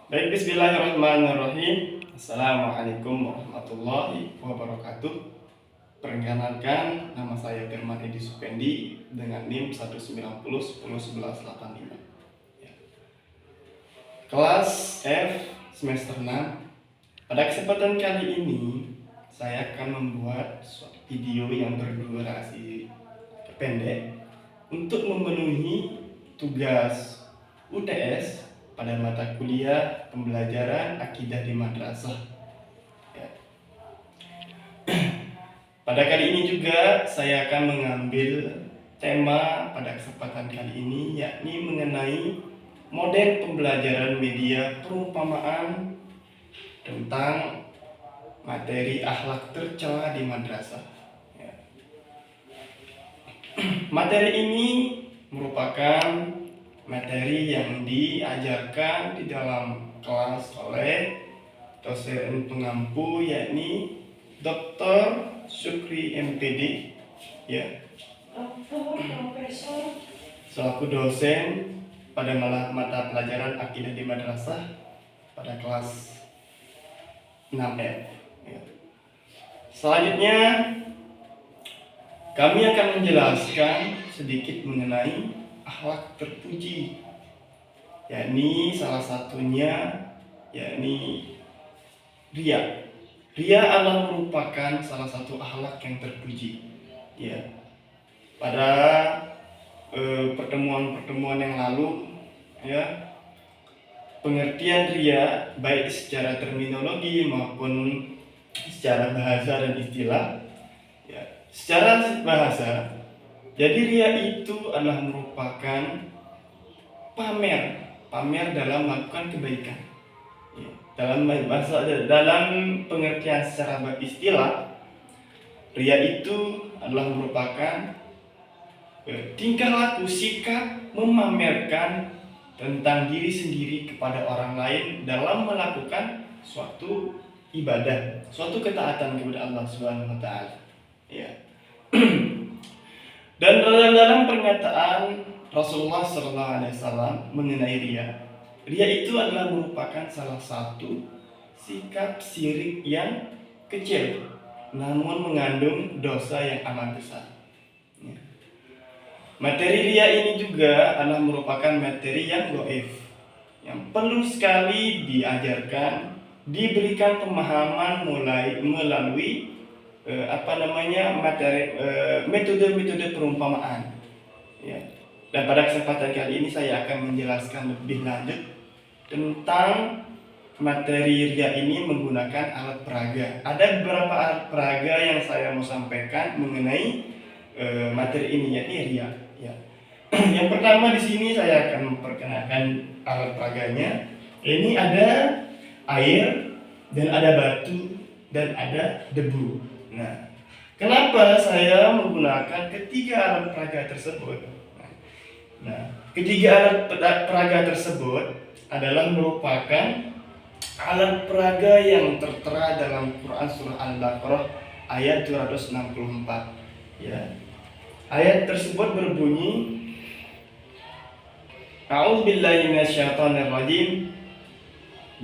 Baik, bismillahirrahmanirrahim. Assalamualaikum warahmatullahi wabarakatuh. Perkenalkan, nama saya Firman Edi Supendi dengan NIM 190101185. Ya. Kelas F semester 6. Pada kesempatan kali ini, saya akan membuat suatu video yang berdurasi pendek untuk memenuhi tugas UTS pada mata kuliah pembelajaran akidah di madrasah. Ya. Pada kali ini juga saya akan mengambil tema pada kesempatan kali ini, yakni mengenai model pembelajaran media perumpamaan tentang materi akhlak tercela di madrasah. Ya. Materi ini merupakan materi yang diajarkan di dalam kelas oleh dosen pengampu, yakni Dr. Syukri MPD, ya, selaku dosen pada mata pelajaran akidah di madrasah pada kelas 6F. Ya. Selanjutnya kami akan menjelaskan sedikit mengenai akhlak terpuji, yakni salah satunya yakni ria. Ria adalah merupakan salah satu akhlak yang terpuji. Ya. Pada pertemuan-pertemuan yang lalu, ya, pengertian ria baik secara terminologi maupun secara bahasa dan istilah. Ya. Secara bahasa, jadi ria itu adalah merupakan pamer dalam melakukan kebaikan. Ya, dalam pengertian secara istilah, ria itu adalah merupakan tingkah laku, sikap memamerkan tentang diri sendiri kepada orang lain dalam melakukan suatu ibadah, suatu ketaatan kepada Allah Subhanahu wa taala. Ya. Dan dalam pernyataan Rasulullah SAW mengenai ria itu adalah merupakan salah satu sikap syirik yang kecil, namun mengandung dosa yang amat besar. Ya. Materi ria ini juga adalah merupakan materi yang gaib, yang perlu sekali diajarkan, diberikan pemahaman melalui metode-metode perumpamaan. Ya. Dan pada kesempatan kali ini saya akan menjelaskan lebih lanjut tentang materi ria ini menggunakan alat peraga. Ada beberapa alat peraga yang saya mau sampaikan mengenai materi ini, yakni ria. Ya. Yang pertama di sini saya akan memperkenalkan alat peraganya. Ini ada air dan ada batu dan ada debu. Nah, kenapa saya menggunakan ketiga alat peraga tersebut? Nah, ketiga alat peraga tersebut adalah merupakan alat peraga yang tertera dalam Quran surah Al-Baqarah ayat 264. Ya. Ayat tersebut berbunyi, A'udzubillahi minasyaitonirrajim.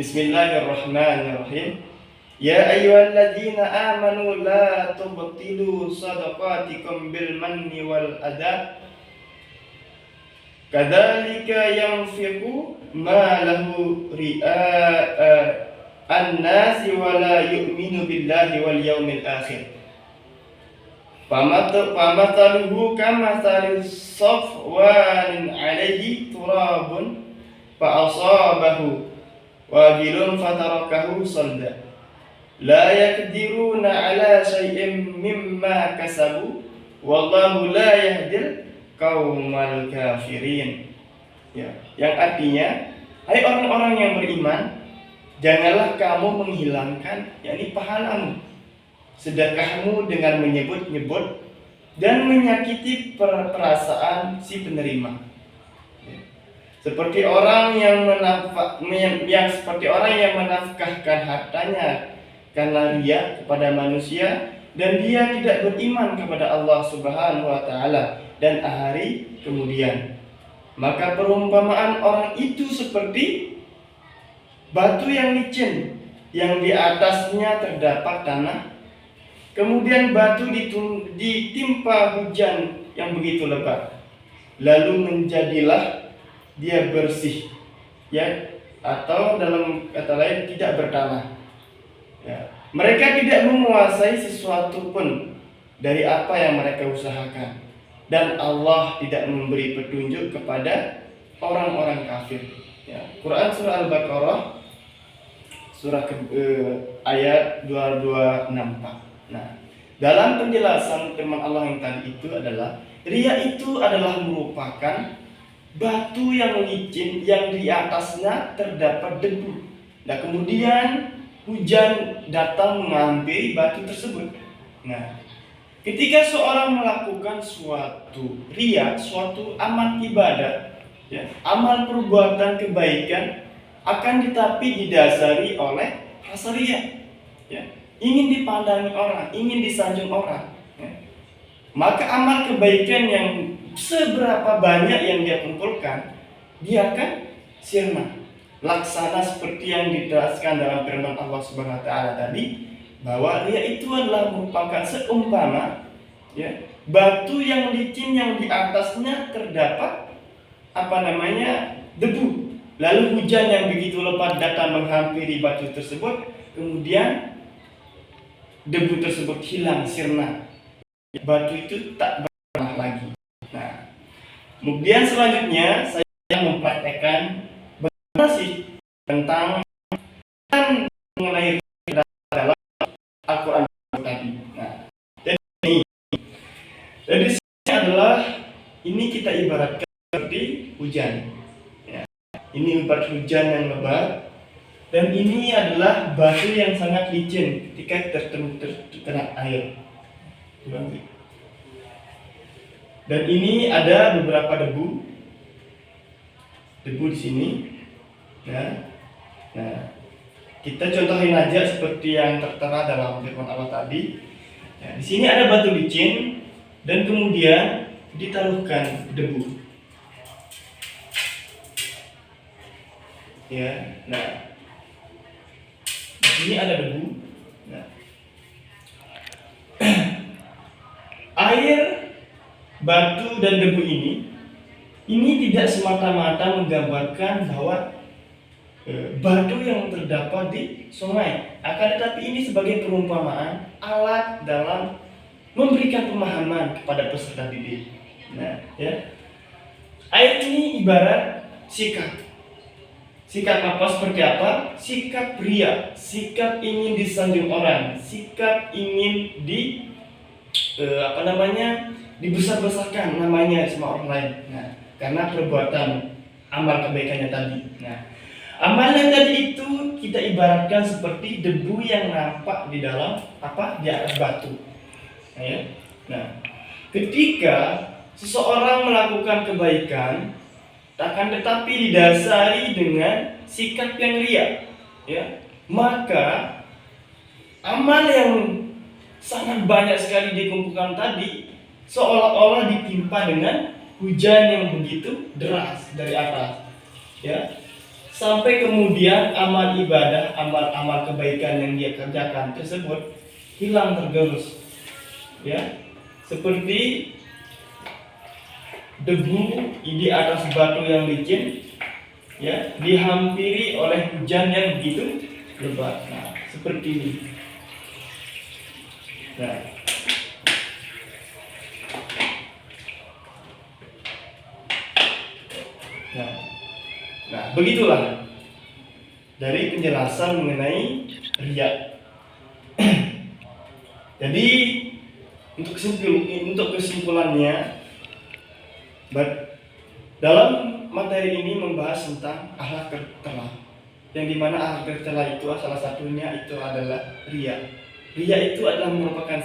Bismillahirrahmanirrahim. Ya ayyuhalladzina amanu la tubtilu shadaqatikum bil manni wal adha kadzalika yanfiqu ma lahu ri'a an-nasi wa la yu'minu billahi wal yawmil akhir. Famathaluhu kamathali safwanin 'alaihi turabun fa asabahu wabilun fatarakahu salda. La yaqdiruna ala syai'in mimma kasabu wallahu la yahdil qaumal kafirin. Ya, yang artinya, hai orang-orang yang beriman, janganlah kamu menghilangkan yakni pahalamu, sedekahmu dengan menyebut-nyebut dan menyakiti perasaan si penerima. Ya. Seperti orang yang menafkahkan hartanya karena ria kepada manusia dan dia tidak beriman kepada Allah Subhanahu wa taala dan hari kemudian. Maka perumpamaan orang itu seperti batu yang licin yang di atasnya terdapat tanah, kemudian batu ditimpa hujan yang begitu lebat, lalu menjadilah dia bersih, ya, atau dalam kata lain tidak bertanah. Ya. Mereka tidak menguasai sesuatu pun dari apa yang mereka usahakan, dan Allah tidak memberi petunjuk kepada orang-orang kafir. Ya. Quran surah Al-Baqarah surah ayat 2264. Nah, dalam penjelasan firman Allah yang tadi itu adalah riya itu adalah merupakan batu yang licin yang di atasnya terdapat debu. Nah, kemudian hujan datang menghampiri batu tersebut. Nah, ketika seorang melakukan suatu riya, suatu amal ibadah, ya, amal perbuatan kebaikan, akan tetapi didasari oleh rasa riya, ya, ingin dipandangi orang, ingin disanjung orang, ya. Maka amal kebaikan yang seberapa banyak yang dia kumpulkan, dia akan sirna, laksana seperti yang dijelaskan dalam firman Allah Subhanahu wa taala tadi, bahwa riya itu adalah merupakan seumpama, ya, batu yang licin yang di atasnya terdapat debu. Lalu hujan yang begitu lebat datang menghampiri batu tersebut, kemudian debu tersebut hilang sirna, batu itu tak bertanah lagi. Nah, kemudian selanjutnya saya mempraktekkan bagaimana sih tentang mengenai dalam Al-Quran tadi. Nah, jadi sini adalah ini kita ibaratkan seperti hujan. Ya, ini ibarat hujan yang lebat, dan ini adalah batu yang sangat licin ketika terkena air. Dan ini ada beberapa debu di sini. Ya. Nah, kita contohin aja seperti yang tertera dalam firman Allah tadi. Ya, di sini ada batu licin dan kemudian ditaruhkan debu. Ya, nah, di sini ada debu. Nah, air, batu dan debu ini tidak semata-mata menggambarkan bahwa batu yang terdapat di sungai, akan tetapi ini sebagai perumpamaan alat dalam memberikan pemahaman kepada peserta didik. Nah, ya, air ini ibarat sikap. Sikap apa? Seperti apa? Sikap riya, sikap ingin disanjung orang, sikap ingin dibesar-besarkan namanya sama orang lain. Nah, karena perbuatan amal kebaikannya tadi. Nah, amalan tadi itu kita ibaratkan seperti debu yang nampak di dalam di atas batu. Nah, ya. Nah, ketika seseorang melakukan kebaikan, akan tetapi didasari dengan sikap yang riya, ya, maka amal yang sangat banyak sekali dikumpulkan tadi seolah-olah ditimpa dengan hujan yang begitu deras dari atas, ya, sampai kemudian amal ibadah, amal kebaikan yang dia kerjakan tersebut hilang tergerus, ya, seperti debu di atas batu yang licin, ya, dihampiri oleh hujan yang begitu lebat. Nah, seperti ini. Nah, begitulah dari penjelasan mengenai riya. Jadi untuk kesimpulannya, dalam materi ini membahas tentang akhlak tercela, yang dimana akhlak tercela itu salah satunya itu adalah riya. Riya itu adalah merupakan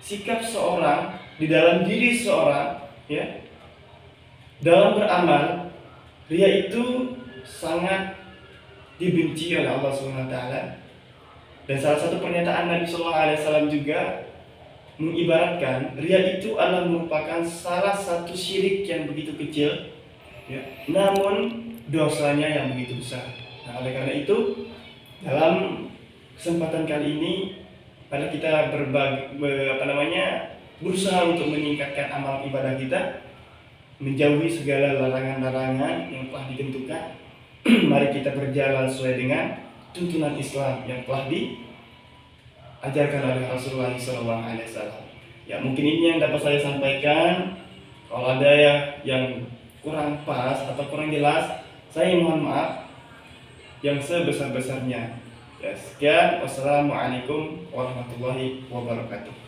sikap seorang di dalam diri seorang, ya, dalam beramal. Riya itu sangat dibenci oleh Allah Subhanahu wa taala. Dan salah satu pernyataan Nabi sallallahu alaihi wasallam juga mengibaratkan riya itu adalah merupakan salah satu syirik yang begitu kecil, ya, namun dosanya yang begitu besar. Nah, oleh karena itu, dalam kesempatan kali ini, pada kita berusaha untuk meningkatkan amal ibadah kita, menjauhi segala larangan-larangan yang telah ditentukan. Mari kita berjalan sesuai dengan tuntunan Islam yang telah diajarkan oleh Rasulullah SAW. Ya, mungkin ini yang dapat saya sampaikan. Kalau ada yang kurang pas atau kurang jelas, saya mohon maaf yang sebesar-besarnya. Ya, sekian. Wassalamualaikum warahmatullahi wabarakatuh.